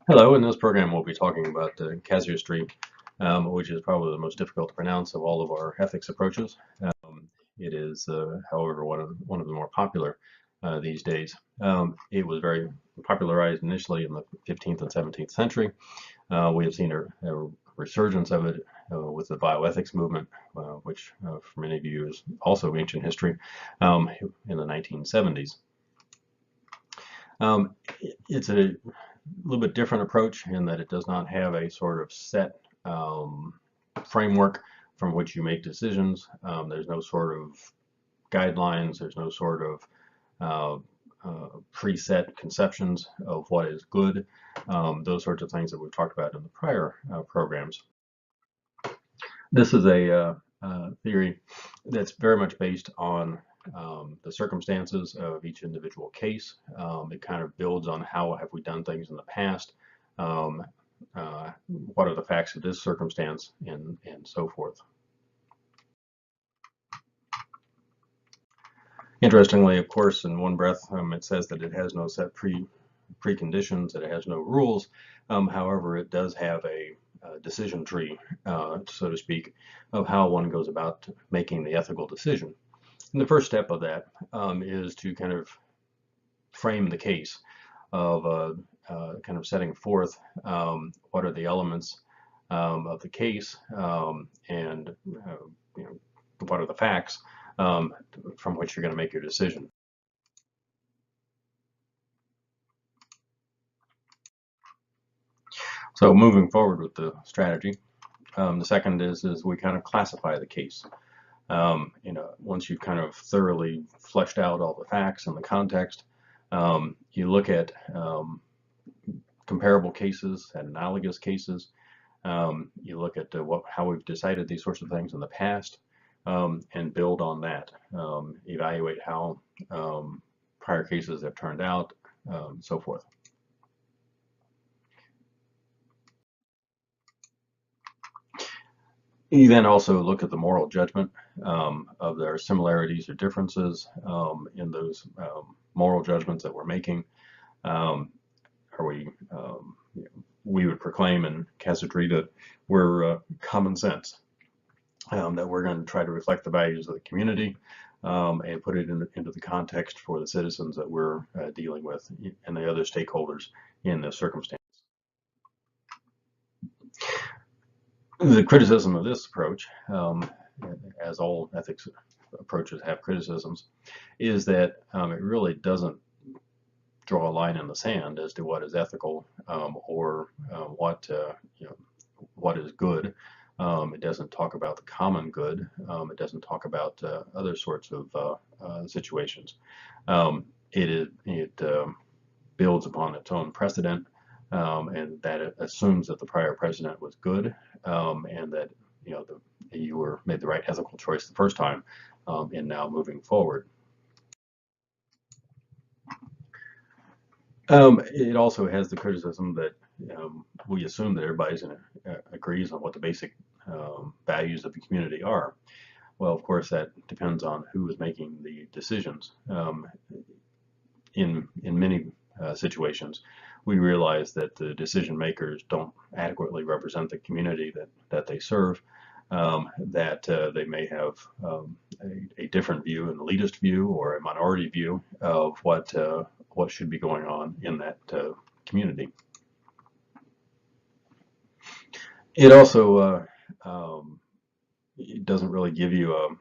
Hello, in this program we'll be talking about casuistry, which is probably the most difficult to pronounce of all of our ethics approaches. It is, however, one of the more popular these days. It was very popularized initially in the 15th and 17th century. We have seen a resurgence of it with the bioethics movement, which for many of you is also ancient history, in the 1970s. It's a little bit different approach in that it does not have a sort of set framework from which you make decisions. There's no sort of guidelines. There's no sort of preset conceptions of what is good. Those sorts of things that we've talked about in the prior programs. This is a theory that's very much based on the circumstances of each individual case. It kind of builds on how have we done things in the past, what are the facts of this circumstance, and so forth. Interestingly, of course, in one breath, it says that it has no set preconditions, that it has no rules. However, it does have a decision tree, so to speak, of how one goes about making the ethical decision. And the first step of that is to kind of frame the case of kind of setting forth what are the elements of the case and you know, what are the facts from which you're going to make your decision. So moving forward with the strategy, the second is we kind of classify the case. Once you've kind of thoroughly fleshed out all the facts and the context, you look at comparable cases and analogous cases. You look at how we've decided these sorts of things in the past, and build on that. Evaluate how prior cases have turned out, so forth. You then also look at the moral judgment of their similarities or differences in those moral judgments that we're making. We would proclaim in casuistry that we're common sense, that we're going to try to reflect the values of the community and put it into the context for the citizens that we're dealing with and the other stakeholders in this circumstance. The criticism of this approach, as all ethics approaches have criticisms, is that it really doesn't draw a line in the sand as to what is ethical or what is good. It doesn't talk about the common good. It doesn't talk about other sorts of situations. It builds upon its own precedent, and that it assumes that the prior precedent was good, and that you made the right ethical choice the first time, and now moving forward. It also has the criticism that we assume that everybody agrees on what the basic values of the community are. Well, of course, that depends on who is making the decisions. In many situations, we realize that the decision makers don't adequately represent the community that they serve, that they may have a different view, an elitist view or a minority view of what should be going on in that community. It also it doesn't really give you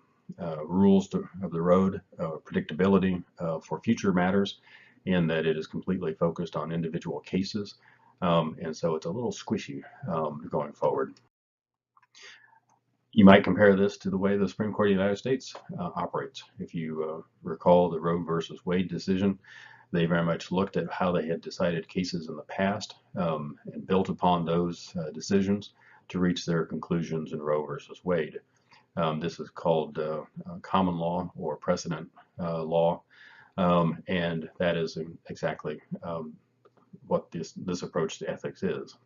rules of the road, predictability for future matters, in that it is completely focused on individual cases, and so it's a little squishy going forward. You might compare this to the way the Supreme Court of the United States operates. If you recall the Roe versus Wade decision, they very much looked at how they had decided cases in the past and built upon those decisions to reach their conclusions in Roe versus Wade. This is called common law or precedent law, and that is exactly what this approach to ethics is.